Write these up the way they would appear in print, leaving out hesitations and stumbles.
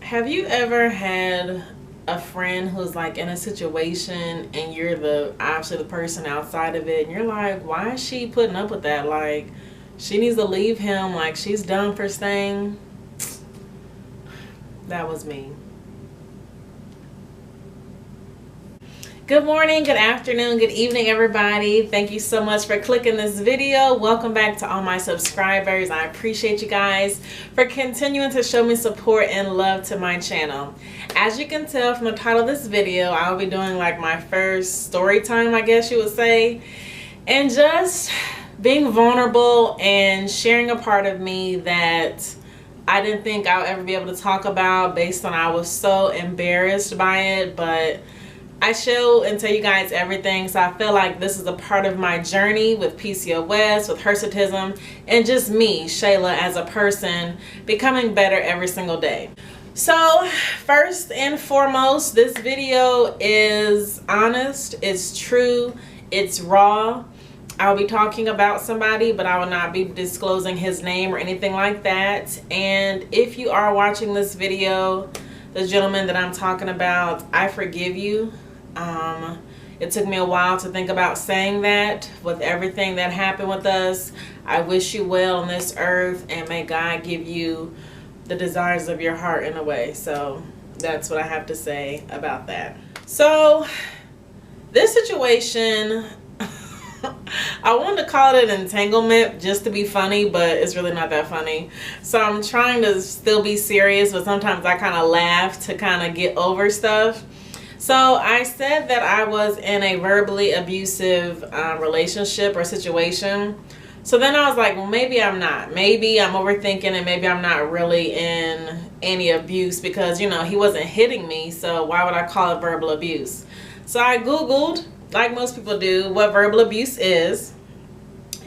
Have you ever had a friend who's like in a situation and you're obviously the person outside of it and you're like, why is she putting up with that? Like, she needs to leave him. Like, she's done for staying. That was me. Good morning, good afternoon, good evening, everybody. Thank you so much for clicking this video. Welcome back to all my subscribers. I appreciate you guys for continuing to show me support and love to my channel. As you can tell from the title of this video, I'll be doing like my first story time, I guess you would say, and just being vulnerable and sharing a part of me that I didn't think I would ever be able to talk about based on I was so embarrassed by it, but I show and tell you guys everything. So I feel like this is a part of my journey with PCOS, with hirsutism, and just me, Shayla, as a person becoming better every single day. So first and foremost, this video is honest, it's true, it's raw. I'll be talking about somebody, but I will not be disclosing his name or anything like that. And if you are watching this video, the gentleman that I'm talking about, I forgive you. It took me a while to think about saying that with everything that happened with us. I wish you well on this earth, and may God give you the desires of your heart in a way. So that's what I have to say about that. So this situation, I wanted to call it an entanglement just to be funny, but it's really not that funny. So I'm trying to still be serious, but sometimes I kind of laugh to kind of get over stuff. So I said that I was in a verbally abusive relationship or situation. So then I was like, well, maybe I'm not. Maybe I'm overthinking, and maybe I'm not really in any abuse because, you know, he wasn't hitting me. So why would I call it verbal abuse? So I Googled, like most people do, what verbal abuse is.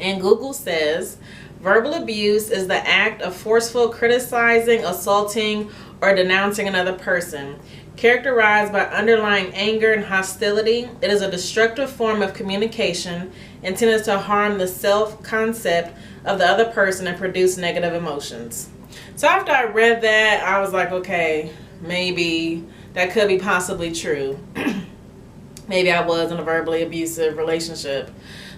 And Google says, verbal abuse is the act of forceful criticizing, assaulting, or denouncing another person. Characterized by underlying anger and hostility, it is a destructive form of communication intended to harm the self-concept of the other person and produce negative emotions. So after I read that, I was like, okay, maybe that could be possibly true. Maybe I was in a verbally abusive relationship.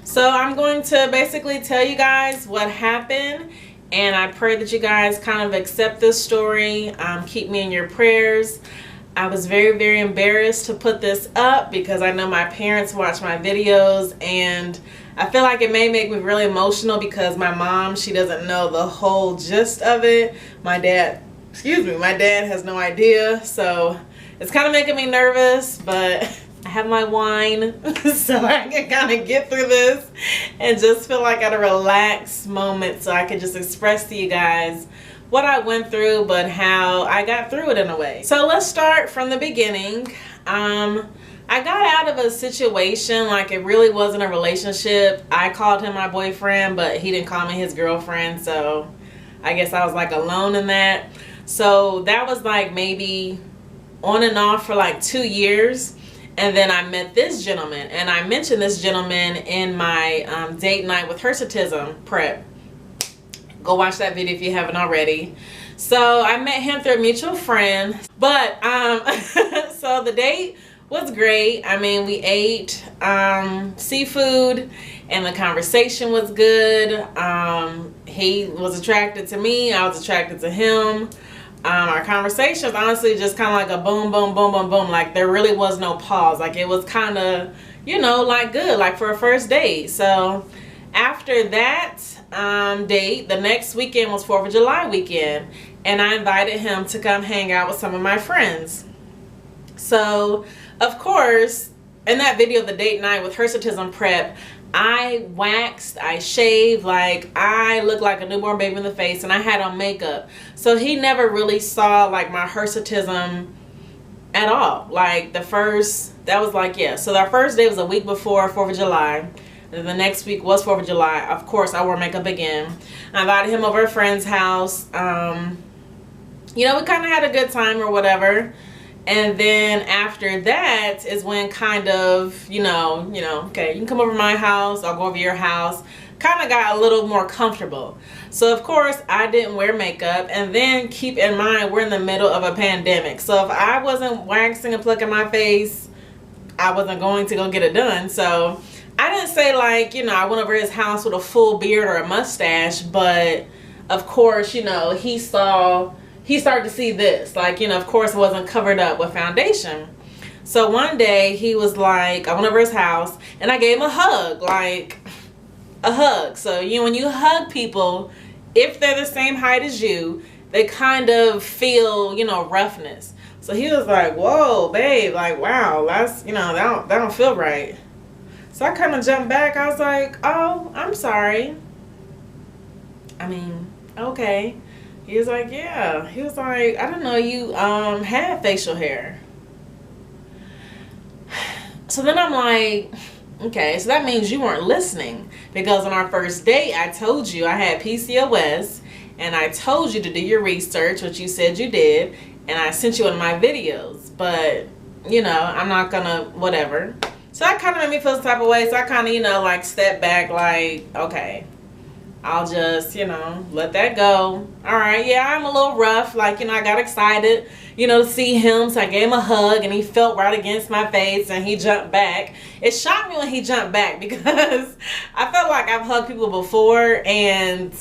So I'm going to basically tell you guys what happened, and I pray that you guys kind of accept this story. Keep me in your prayers. I was very, very embarrassed to put this up because I know my parents watch my videos, and I feel like it may make me really emotional because my mom, she doesn't know the whole gist of it. My dad has no idea, so it's kind of making me nervous, but I have my wine so I can kind of get through this and just feel like at a relaxed moment so I can just express to you guys what I went through, but how I got through it in a way. So let's start from the beginning. I got out of a situation, like it really wasn't a relationship. I called him my boyfriend, but he didn't call me his girlfriend, so I guess I was like alone in that. So that was like maybe on and off for like 2 years. And then I met this gentleman, and I mentioned this gentleman in my date night with hirsutism prep. Go watch that video if you haven't already. So I met him through a mutual friend, but so the date was great. I mean, we ate seafood and the conversation was good. He was attracted to me, I was attracted to him. Our conversation was honestly just kind of like a boom, boom, boom, boom, boom. Like there really was no pause. Like it was kind of, you know, like good, like for a first date. So after that date, the next weekend was 4th of July weekend, and I invited him to come hang out with some of my friends. So of course, in that video, the date night with hirsutism prep, I waxed, I shaved, like I looked like a newborn baby in the face, and I had on makeup. So he never really saw like my hirsutism at all. Like that was like, yeah. So our first day was a week before 4th of July. And the next week was 4th of July. Of course, I wore makeup again. I invited him over to a friend's house. You know, we kind of had a good time or whatever. And then after that is when kind of, you know, okay, you can come over to my house, I'll go over to your house. kind of got a little more comfortable. So of course I didn't wear makeup, and then keep in mind we're in the middle of a pandemic. So if I wasn't waxing and plucking my face, I wasn't going to go get it done. So I didn't say like, you know, I went over his house with a full beard or a mustache, but of course, you know, he started to see this, like, you know, of course it wasn't covered up with foundation. So one day he was like, I went over his house and I gave him a hug, like a hug. So, you know, when you hug people, if they're the same height as you, they kind of feel, you know, roughness. So he was like, whoa, babe, like, wow, that's, you know, that don't feel right. So I kind of jumped back. I was like, oh, I'm sorry. I mean, okay. He was like, yeah. He was like, I didn't know you had facial hair. So then I'm like, okay, so that means you weren't listening, because on our first date I told you I had PCOS, and I told you to do your research, which you said you did, and I sent you one of my videos, but you know, I'm not gonna whatever. So that kind of made me feel some type of way. So I kind of, you know, like step back, like, okay, I'll just, you know, let that go. All right, yeah, I'm a little rough. Like, you know, I got excited, you know, to see him. So I gave him a hug, and he felt right against my face, and he jumped back. It shocked me when he jumped back, because I felt like I've hugged people before, and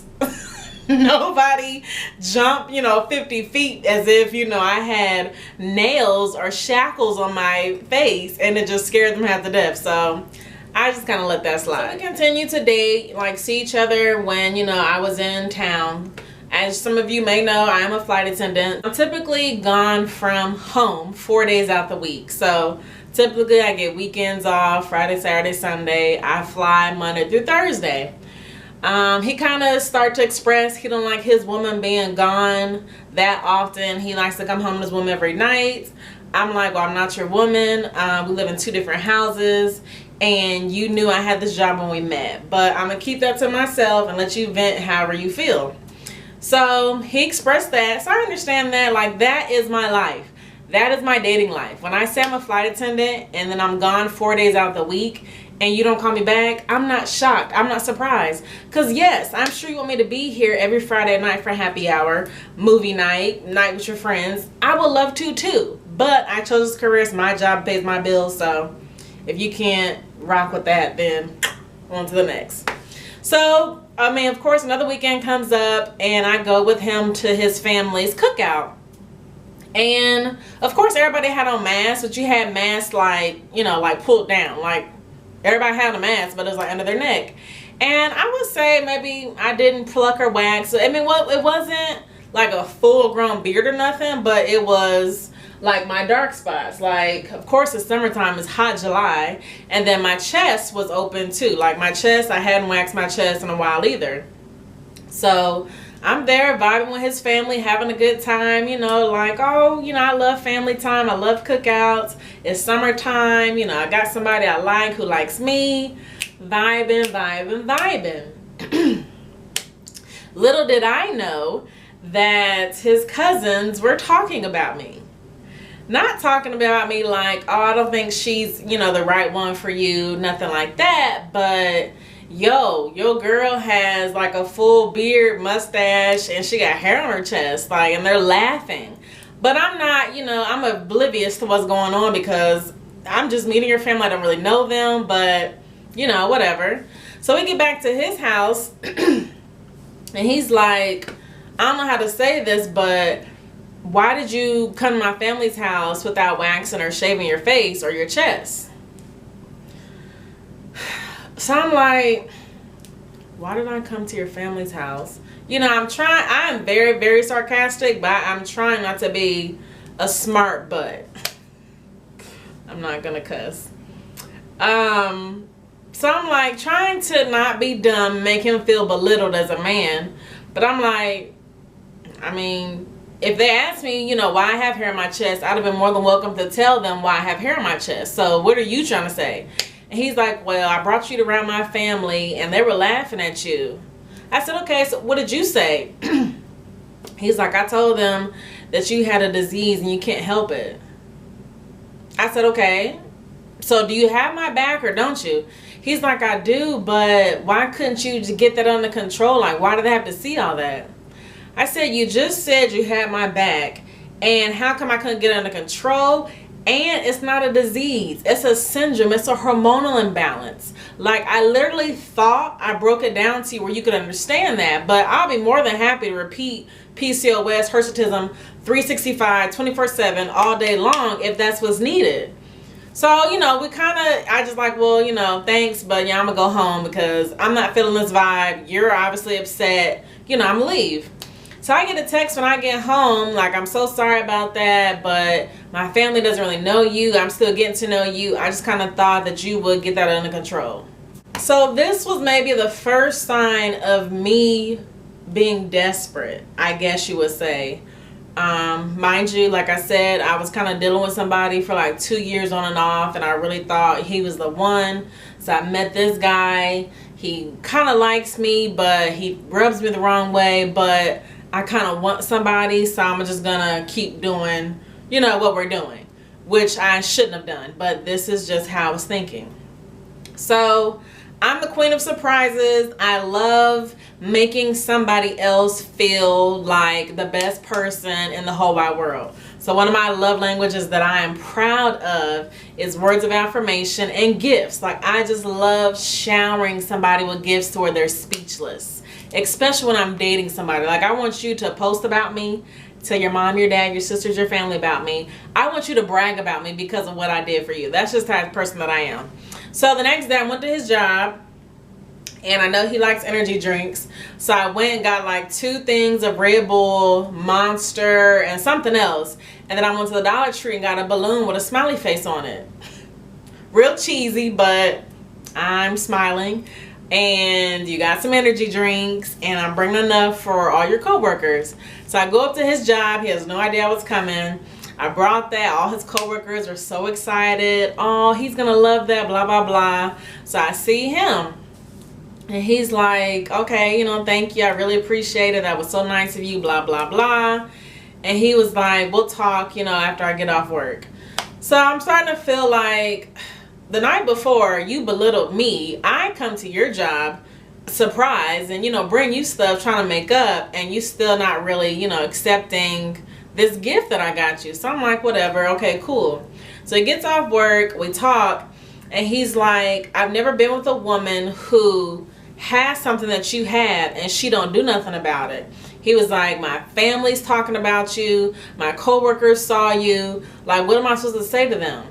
nobody jumped, you know, 50 feet as if, you know, I had nails or shackles on my face, and it just scared them half to death. So I just kind of let that slide. So we continued to date, like see each other when, you know, I was in town. As some of you may know, I am a flight attendant. I'm typically gone from home 4 days out the week. So typically I get weekends off, Friday, Saturday, Sunday. I fly Monday through Thursday. He kind of started to express he don't like his woman being gone that often. He likes to come home with his woman every night. I'm like, well, I'm not your woman. We live in 2 different houses, and you knew I had this job when we met, but I'm gonna keep that to myself and let you vent however you feel. So he expressed that. So I understand that, like, that is my life. That is my dating life. When I say I'm a flight attendant and then I'm gone 4 days out of the week and you don't call me back, I'm not shocked. I'm not surprised. Because yes, I'm sure you want me to be here every Friday night for happy hour, movie night, night with your friends. I would love to too. But I chose this career. It's my job, pays my bills. So if you can't rock with that, then on to the next. So, I mean, of course, another weekend comes up and I go with him to his family's cookout. And of course, everybody had on masks, but you had masks like, you know, like pulled down. Like everybody had a mask, but it was like under their neck. And I would say maybe I didn't pluck or wax. I mean, well, it wasn't like a full grown beard or nothing, but it was like my dark spots. Like, of course, it's summertime, it's hot July, and then my chest was open too. Like my chest, I hadn't waxed my chest in a while either. So I'm there vibing with his family, having a good time, you know, like, oh, you know, I love family time, I love cookouts, it's summertime, you know, I got somebody I like who likes me, vibing, vibing, vibing. Little did I know that his cousins were talking about me. Not talking about me like, oh, I don't think she's, you know, the right one for you, nothing like that, but yo, your girl has like a full beard, mustache, and she got hair on her chest, like, and they're laughing. But I'm not, you know, I'm oblivious to what's going on because I'm just meeting your family. I don't really know them, but you know, whatever. So we get back to his house and he's like, I don't know how to say this, but why did you come to my family's house without waxing or shaving your face or your chest? So I'm like, why did I come to your family's house? You know, I'm very, very sarcastic, but I'm trying not to be a smart butt. I'm not gonna cuss. So I'm like trying to not be dumb, make him feel belittled as a man. But I'm like, I mean, if they asked me, you know, why I have hair on my chest, I'd have been more than welcome to tell them why I have hair on my chest. So what are you trying to say? And he's like, well, I brought you around my family and they were laughing at you. I said, okay, so what did you say? He's like, I told them that you had a disease and you can't help it. I said, okay, so do you have my back or don't you? He's like, I do, but why couldn't you just get that under control? Like, why did I have to see all that? I said, you just said you had my back, and how come I couldn't get it under control? And it's not a disease, it's a syndrome, it's a hormonal imbalance. Like, I literally thought I broke it down to you where you could understand that, but I'll be more than happy to repeat PCOS, hirsutism, 365, 24/7, all day long if that's what's needed. So, you know, I just like, well, you know, thanks, but yeah, I'm gonna go home because I'm not feeling this vibe. You're obviously upset. You know, I'm gonna leave. So I get a text when I get home, like, I'm so sorry about that, but my family doesn't really know you. I'm still getting to know you. I just kind of thought that you would get that under control. So this was maybe the first sign of me being desperate, I guess you would say. Mind you, like I said, I was kind of dealing with somebody for like 2 years on and off, and I really thought he was the one. So I met this guy. He kind of likes me, but he rubs me the wrong way, but I kind of want somebody, so I'm just gonna keep doing, you know, what we're doing, which I shouldn't have done, but this is just how I was thinking. So I'm the queen of surprises. I love making somebody else feel like the best person in the whole wide world. So one of my love languages that I am proud of is words of affirmation and gifts. Like, I just love showering somebody with gifts to where they're speechless, especially when I'm dating somebody. Like, I want you to post about me, tell your mom, your dad, your sisters, your family about me. I want you to brag about me because of what I did for you. That's just the type of person that I am. So the next day I went to his job, and I know he likes energy drinks, so I went and got like 2 things of Red Bull, Monster, and something else. And then I went to the Dollar Tree and got a balloon with a smiley face on it. Real cheesy, but I'm smiling. And you got some energy drinks, and I'm bringing enough for all your coworkers. So I go up to his job. He has no idea what's coming. I brought that. All his coworkers are so excited. Oh, he's gonna love that, blah blah blah. So I see him, and he's like, okay, you know, thank you, I really appreciate it, that was so nice of you, blah blah blah. And he was like, we'll talk, you know, after I get off work. So I'm starting to feel like the night before you belittled me. I come to your job surprise and, you know, bring you stuff trying to make up, and you still not really, you know, accepting this gift that I got you. So I'm like, whatever, okay, cool. So he gets off work, we talk, and he's like, I've never been with a woman who has something that you have and she don't do nothing about it. He was like, my family's talking about you, my coworkers saw you, like, what am I supposed to say to them?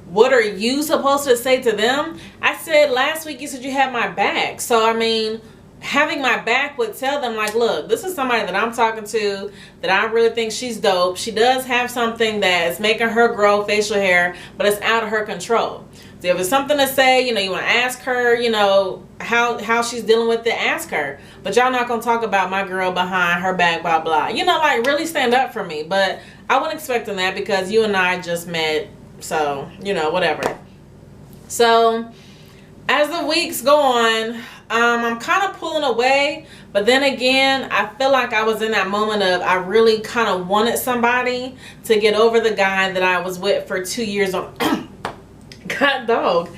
What are you supposed to say to them? I said, last week you said you had my back. So I mean, having my back would tell them, like, look, this is somebody that I'm talking to, that I really think she's dope. She does have something that's making her grow facial hair, but it's out of her control. So if it's something to say, you know, you want to ask her, you know, how she's dealing with it, ask her. But y'all not going to talk about my girl behind her back, blah, blah. You know, like, really stand up for me. But I wasn't expecting that because you and I just met. So, you know, whatever. So as the weeks go on, I'm kind of pulling away, but then again, I feel like I was in that moment of I really kind of wanted somebody to get over the guy that I was with for 2 years on. God dog.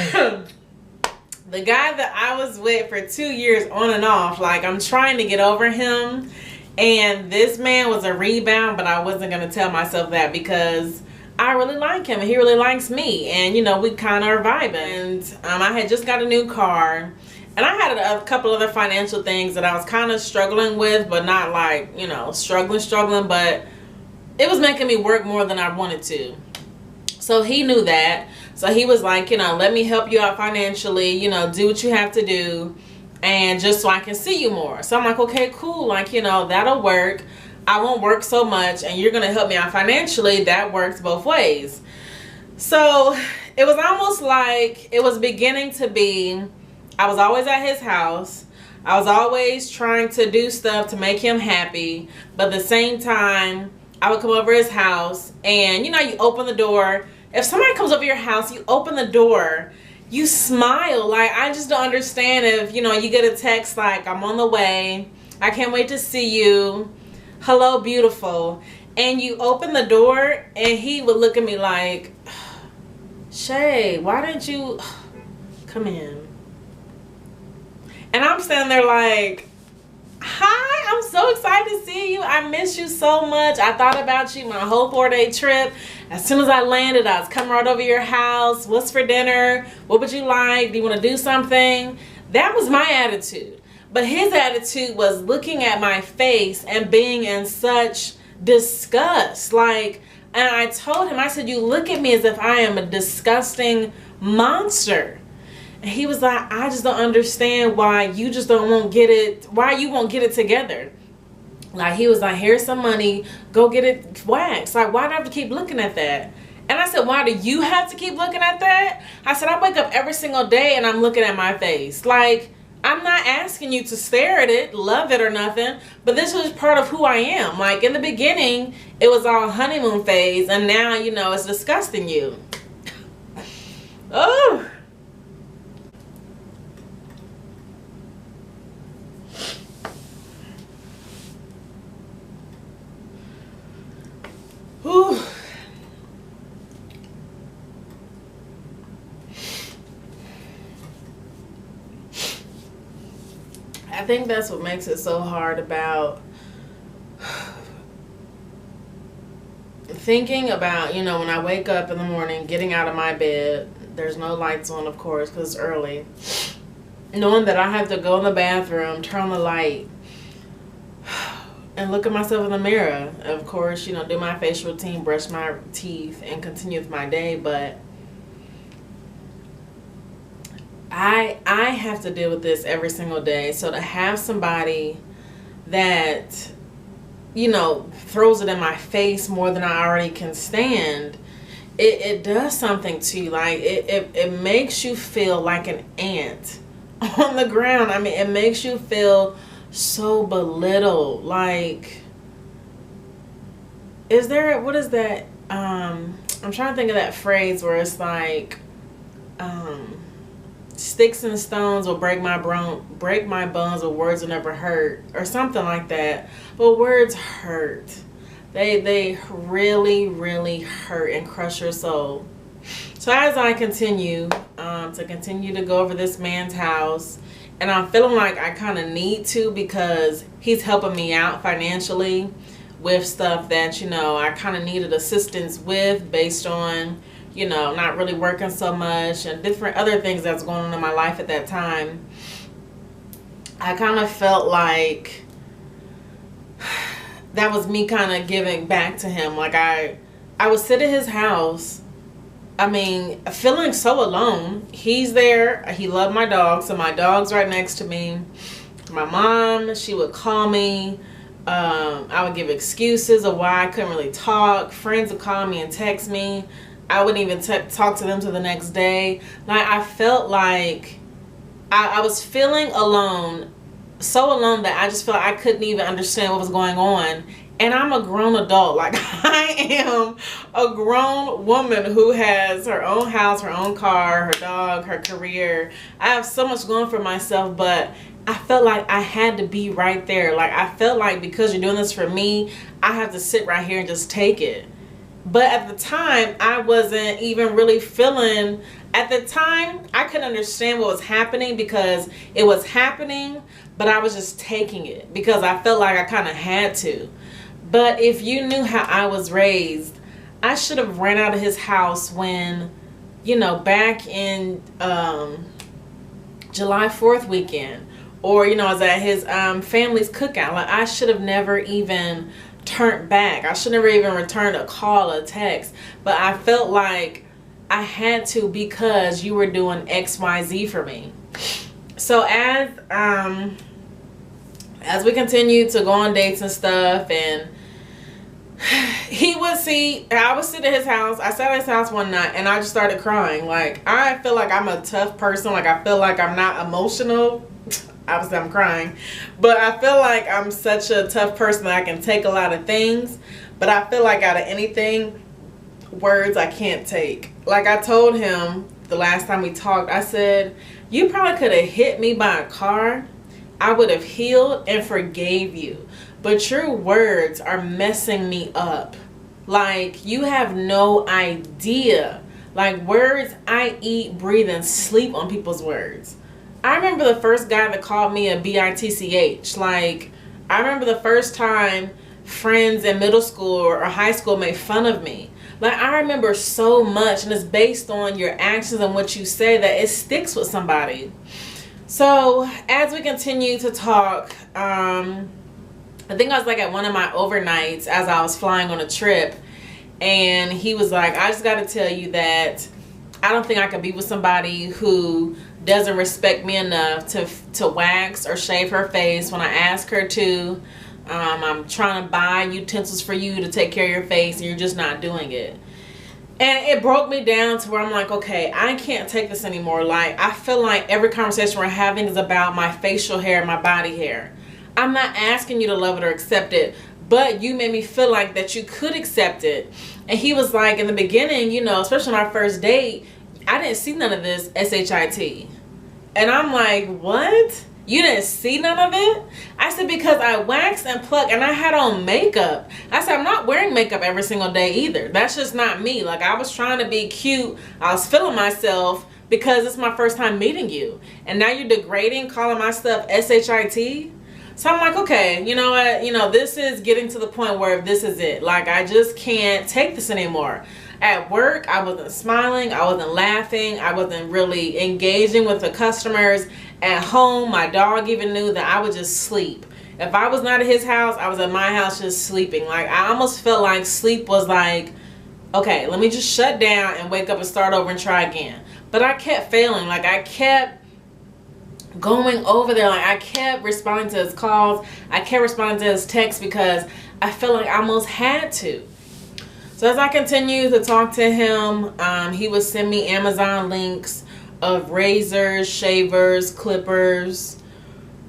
The guy that I was with for 2 years on and off, like, I'm trying to get over him, and this man was a rebound, but I wasn't going to tell myself that because I really like him and he really likes me, and, you know, we kind of are vibing. And I had just got a new car, and I had a couple other financial things that I was kind of struggling with, but not like, you know, struggling, but it was making me work more than I wanted to. So he knew that. So he was like, you know, let me help you out financially, you know, do what you have to do, and just so I can see you more. So I'm like, okay, cool, like, you know, that'll work. I won't work so much, and you're gonna help me out financially. That works both ways. So it was almost like it was beginning to be, I was always at his house. I was always trying to do stuff to make him happy, but at the same time, I would come over his house, and, you know, you open the door. If somebody comes over your house, you open the door, you smile. Like, I just don't understand if, you know, you get a text like, I'm on the way, I can't wait to see you, hello beautiful, and you open the door and he would look at me like, Shay, why didn't you come in? And I'm standing there like, hi, I'm so excited to see you. I miss you so much. I thought about you my whole 4-day trip. As soon as I landed, I was coming right over your house. What's for dinner? What would you like? Do you want to do something? That was my attitude. But his attitude was looking at my face and being in such disgust. Like, and I told him, I said, you look at me as if I am a disgusting monster. And he was like, I just don't understand why you just won't get it, why you won't get it together. Like, he was like, here's some money, go get it waxed. Like, why do I have to keep looking at that? And I said, why do you have to keep looking at that? I said, I wake up every single day and I'm looking at my face. Like, I'm not asking you to stare at it, love it or nothing, but this was part of who I am. Like, in the beginning, it was all honeymoon phase, and now, you know, it's disgusting you. Oh. Whew. I think that's what makes it so hard about thinking about, you know, when I wake up in the morning, getting out of my bed, there's no lights on, of course, because it's early, knowing that I have to go in the bathroom, turn on the light, and look at myself in the mirror. Of course, you know, do my facial routine, brush my teeth, and continue with my day. But I have to deal with this every single day. So to have somebody that, you know, throws it in my face more than I already can stand, it does something to you. Like, it makes you feel like an ant on the ground. I mean, it makes you feel so belittled. Like, is there, what is that, I'm trying to think of that phrase where it's like, sticks and stones will break my bones, but words will never hurt, or something like that. But words hurt. They really, really hurt and crush your soul. So as I continue to go over this man's house, and I'm feeling like I kind of need to, because he's helping me out financially with stuff that, you know, I kind of needed assistance with, based on, you know, not really working so much and different other things that's going on in my life at that time. I kind of felt like that was me kind of giving back to him. Like, I would sit at his house, I mean, feeling so alone. He's there. He loved my dog, so my dog's right next to me. My mom, she would call me. I would give excuses of why I couldn't really talk. Friends would call me and text me. I wouldn't even talk to them till the next day. Like, I felt like I was feeling alone, so alone that I just felt like I couldn't even understand what was going on. And I'm a grown adult. Like, I am a grown woman who has her own house, her own car, her dog, her career. I have so much going for myself, but I felt like I had to be right there. Like, I felt like because you're doing this for me, I have to sit right here and just take it. But at the time, I wasn't even really feeling, at the time, I couldn't understand what was happening, because it was happening, but I was just taking it because I felt like I kind of had to. But if you knew how I was raised, I should have ran out of his house when, you know, back in July 4th weekend, or, you know, I was at his family's cookout. Like, I should have never even turned back. I should never even returned a call, a text. But I felt like I had to, because you were doing XYZ for me. So as we continued to go on dates and stuff, and he would see, I would sit at his house. I sat at his house one night and I just started crying. Like, I feel like I'm a tough person. Like, I feel like I'm not emotional. Obviously I'm crying, but I feel like I'm such a tough person that I can take a lot of things, but I feel like out of anything, words I can't take. Like, I told him the last time we talked, I said, you probably could have hit me by a car. I would have healed and forgave you, but your words are messing me up. Like, you have no idea Like, words, I eat, breathe, and sleep on people's words. I remember the first guy that called me a bitch. Like, I remember the first time friends in middle school or high school made fun of me. Like, I remember so much, and it's based on your actions and what you say that it sticks with somebody. So as we continue to talk, I think I was like at one of my overnights as I was flying on a trip, and he was like, I just got to tell you that I don't think I can be with somebody who doesn't respect me enough to wax or shave her face when I ask her to. I'm trying to buy utensils for you to take care of your face, and you're just not doing it. And it broke me down to where I'm like, okay, I can't take this anymore. Like, I feel like every conversation we're having is about my facial hair, my body hair. I'm not asking you to love it or accept it, but you made me feel like that you could accept it. And he was like, in the beginning, you know, especially on our first date, I didn't see none of this SHIT. And I'm like, what? You didn't see none of it? I said, because I waxed and plucked and I had on makeup. I said, I'm not wearing makeup every single day either. That's just not me. Like, I was trying to be cute. I was feeling myself because it's my first time meeting you. And now you're degrading, calling my stuff SHIT? So I'm like, okay, you know what? You know, this is getting to the point where this is it. Like, I just can't take this anymore. At work, I wasn't smiling, I wasn't laughing, I wasn't really engaging with the customers. At home, my dog even knew that I would just sleep. If I was not at his house, I was at my house just sleeping. Like, I almost felt like sleep was like, okay, let me just shut down and wake up and start over and try again. But I kept failing. Like, I kept going over there. Like, I kept responding to his calls. I kept responding to his texts because I felt like I almost had to. So as I continued to talk to him, he would send me Amazon links of razors, shavers, clippers,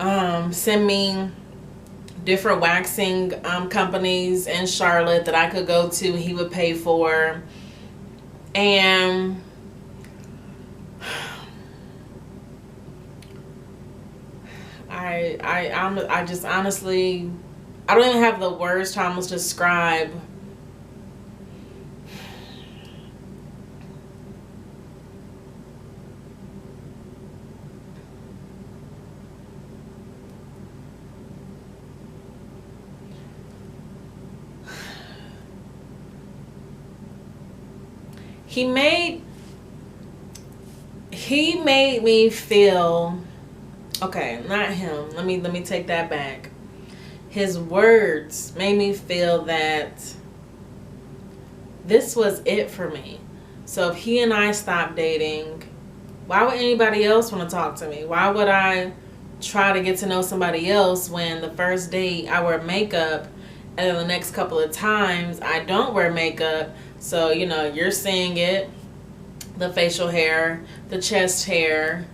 send me different waxing companies in Charlotte that I could go to, he would pay for. And I just honestly, I don't even have the words to almost describe he made me feel, okay, not him. Let me take that back. His words made me feel that this was it for me. So if he and I stopped dating, why would anybody else want to talk to me? Why would I try to get to know somebody else when the first date I wear makeup and then the next couple of times I don't wear makeup? So, you know, you're seeing it, the facial hair, the chest hair.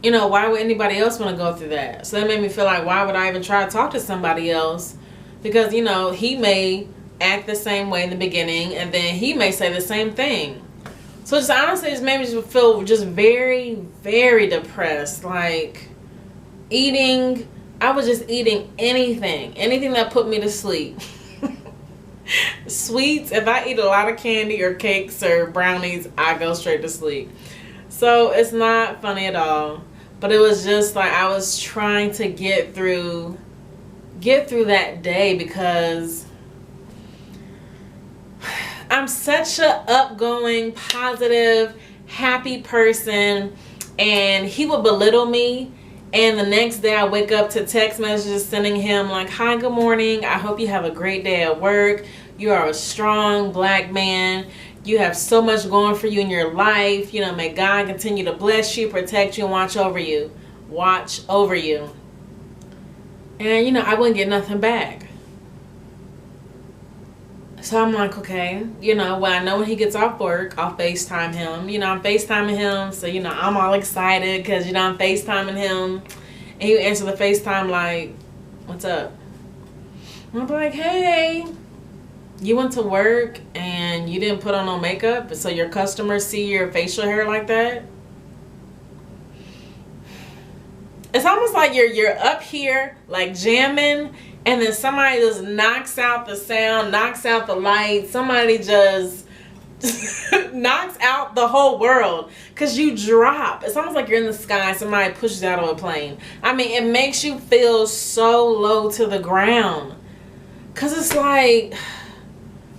You know, why would anybody else want to go through that? So that made me feel like, why would I even try to talk to somebody else? Because, you know, he may act the same way in the beginning and then he may say the same thing. So just honestly, just made me just feel just very, very depressed. Like, eating, I was just eating anything that put me to sleep. Sweets, if I eat a lot of candy or cakes or brownies, I go straight to sleep. So it's not funny at all, but it was just like I was trying to get through that day because I'm such a upgoing, positive, happy person, and he would belittle me. And the next day I wake up to text messages sending him like, hi, good morning. I hope you have a great day at work. You are a strong black man. You have so much going for you in your life. You know, may God continue to bless you, protect you, and watch over you. Watch over you. And, you know, I wouldn't get nothing back. So I'm like, okay, you know, well, I know when he gets off work, I'll FaceTime him. You know, I'm FaceTiming him. So, you know, I'm all excited because, you know, I'm FaceTiming him. And he would answer the FaceTime like, what's up? And I'll be like, hey, you went to work and you didn't put on no makeup so your customers see your facial hair like that? It's almost like you're up here like jamming, and then somebody just knocks out the sound, knocks out the light. Somebody just knocks out the whole world, because you drop. It's almost like you're in the sky, somebody pushes you out of a plane. I mean, it makes you feel so low to the ground, because it's like,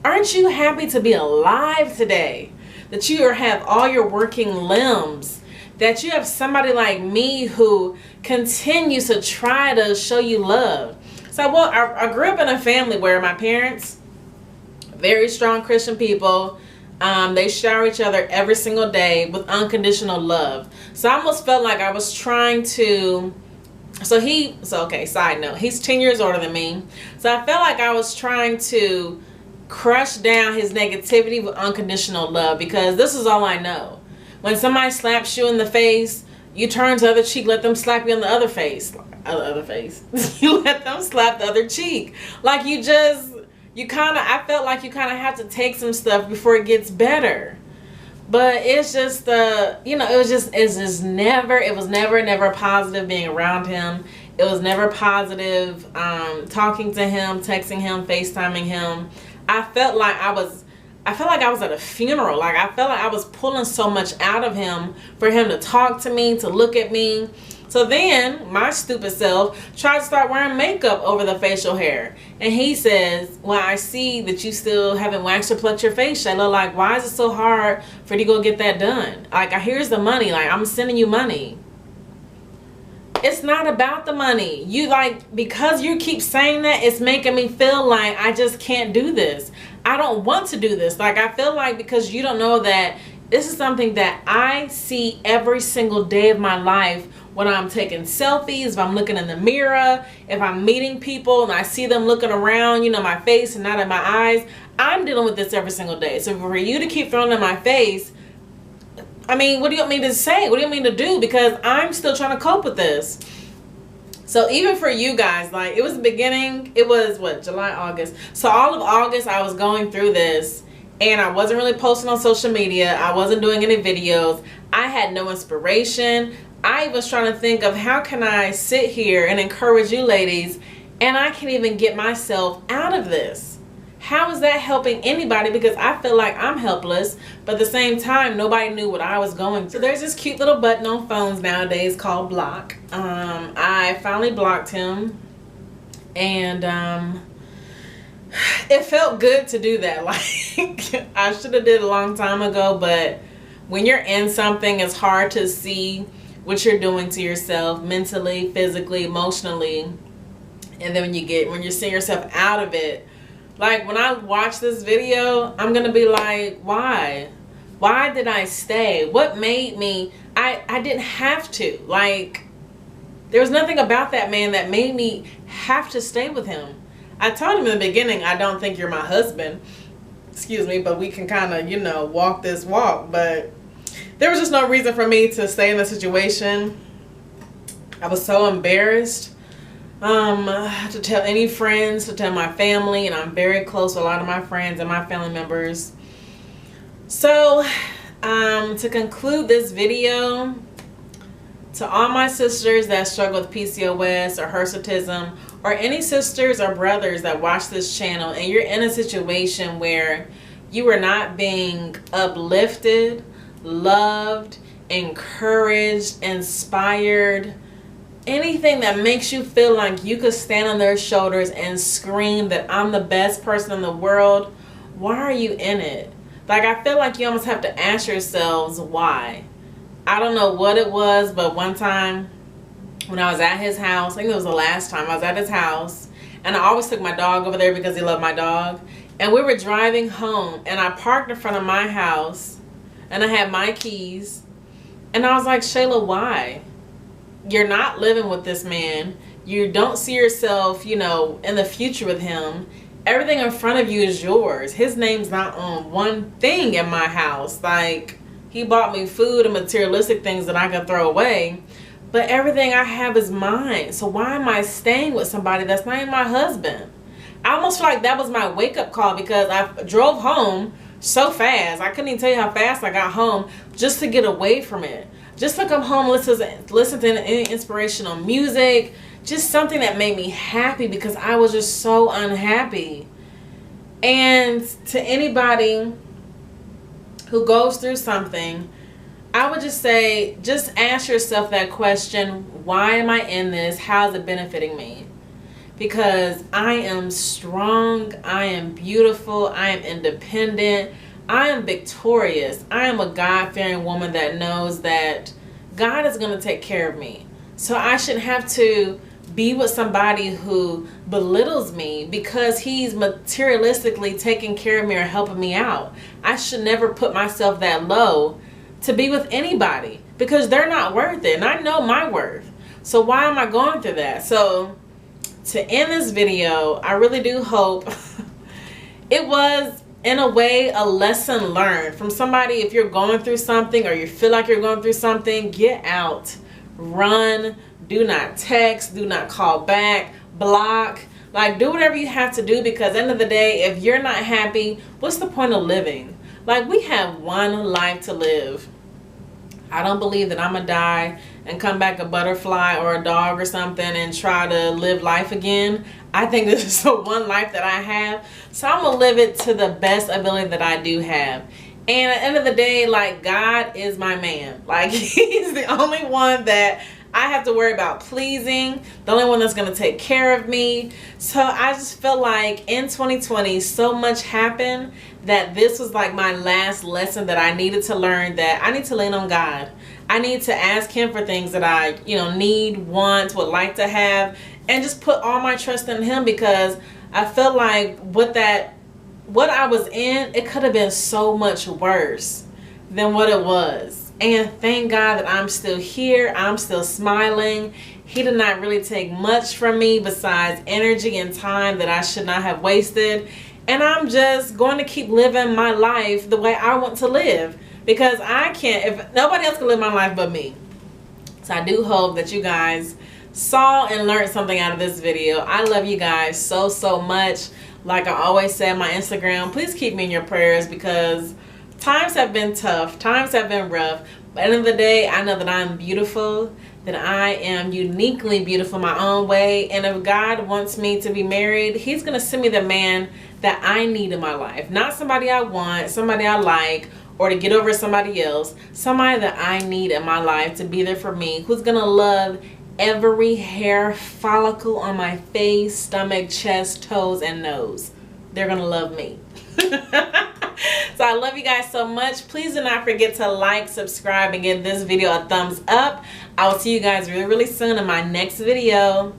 aren't you happy to be alive today? That you have all your working limbs, that you have somebody like me who continues to try to show you love. So, well, I grew up in a family where my parents, very strong Christian people, they shower each other every single day with unconditional love. So I almost felt like I was trying to, okay, side note, he's 10 years older than me. So I felt like I was trying to crush down his negativity with unconditional love, because this is all I know. When somebody slaps you in the face, you turn to the other cheek, let them slap you on the other face. You let them slap the other cheek. Like I felt like you kind of have to take some stuff before it gets better. But it's just it was never positive being around him. It was never positive talking to him, texting him, FaceTiming him. I felt like I was at a funeral. Like, I felt like I was pulling so much out of him for him to talk to me, to look at me. So then my stupid self tried to start wearing makeup over the facial hair. And he says, well, I see that you still haven't waxed or plucked your face, Shayla. Like, why is it so hard for you to go get that done? Like, here's the money. Like, I'm sending you money. It's not about the money. Because you keep saying that, it's making me feel like I just can't do this. I don't want to do this. Like, I feel like because you don't know that this is something that I see every single day of my life. When I'm taking selfies, if I'm looking in the mirror, if I'm meeting people and I see them looking around, my face and not in my eyes, I'm dealing with this every single day. So for you to keep throwing in my face, I mean, what do you want me to say? What do you want me to do? Because I'm still trying to cope with this. So even for you guys, like, it was the beginning, it was what, July, August. So all of August I was going through this, and I wasn't really posting on social media. I wasn't doing any videos. I had no inspiration. I was trying to think of how can I sit here and encourage you ladies, and I can't even get myself out of this. How is that helping anybody? Because I feel like I'm helpless, but at the same time, nobody knew what I was going through. So there's this cute little button on phones nowadays called block. I finally blocked him, and it felt good to do that. Like, I should have did it a long time ago, but when you're in something, it's hard to see what you're doing to yourself mentally, physically, emotionally. And then when you're seeing yourself out of it, like, when I watch this video, I'm gonna be like, why did I stay? What made me? I didn't have to. Like, there was nothing about that man that made me have to stay with him. I told him in the beginning, I don't think you're my husband, excuse me, but we can kind of walk this walk. But there was just no reason for me to stay in the situation. I was so embarrassed to tell any friends, to tell my family, and I'm very close with a lot of my friends and my family members. So to conclude this video, to all my sisters that struggle with PCOS or hirsutism, or any sisters or brothers that watch this channel and you're in a situation where you are not being uplifted, loved, encouraged, inspired, anything that makes you feel like you could stand on their shoulders and scream that I'm the best person in the world, why are you in it? Like, I feel like you almost have to ask yourselves why. I don't know what it was, but one time when I was at his house, I think it was the last time I was at his house, and I always took my dog over there because he loved my dog, and we were driving home, and I parked in front of my house, and I had my keys, and I was like, Shayla, why? You're not living with this man. You don't see yourself, in the future with him. Everything in front of you is yours. His name's not on one thing in my house. Like, he bought me food and materialistic things that I could throw away, but everything I have is mine. So why am I staying with somebody that's not even my husband? I almost feel like that was my wake-up call, because I drove home so fast. I couldn't even tell you how fast I got home just to get away from it. Just to come home, listen to any inspirational music, just something that made me happy, because I was just so unhappy. And to anybody who goes through something, I would just say, just ask yourself that question, why am I in this? How is it benefiting me? Because I am strong, I am beautiful, I am independent, I am victorious. I am a God-fearing woman that knows that God is going to take care of me. So I shouldn't have to be with somebody who belittles me because he's materialistically taking care of me or helping me out. I should never put myself that low to be with anybody because they're not worth it. And I know my worth. So why am I going through that? So to end this video, I really do hope it was, in a way, a lesson learned from somebody. If you're going through something or you feel like you're going through something, get out, run, do not text, do not call back, block, like do whatever you have to do, because at the end of the day, if you're not happy, what's the point of living? Like, we have one life to live. I don't believe that I'm gonna die and come back a butterfly or a dog or something and try to live life again. I think this is the one life that I have, so I'm gonna live it to the best ability that I do have. And at the end of the day, like, God is my man. Like, he's the only one that I have to worry about pleasing, the only one that's going to take care of me. So I just feel like in 2020, so much happened that this was like my last lesson that I needed to learn, that I need to lean on God. I need to ask him for things that I, need, want, would like to have, and just put all my trust in him, because I felt like what I was in, it could have been so much worse than what it was. And thank God that I'm still here. I'm still smiling. He did not really take much from me besides energy and time that I should not have wasted. And I'm just going to keep living my life the way I want to live, because I can't, if nobody else can live my life but me. So I do hope that you guys saw and learned something out of this video. I love you guys so, so much. Like I always say on my Instagram, please keep me in your prayers, because times have been tough. Times have been rough. But at the end of the day, I know that I'm beautiful, that I am uniquely beautiful my own way. And if God wants me to be married, he's going to send me the man that I need in my life. Not somebody I want, somebody I like, or to get over somebody else. Somebody that I need in my life to be there for me, who's going to love every hair follicle on my face, stomach, chest, toes, and nose. They're going to love me. So I love you guys so much. Please do not forget to like, subscribe, and give this video a thumbs up. I will see you guys really, really soon in my next video.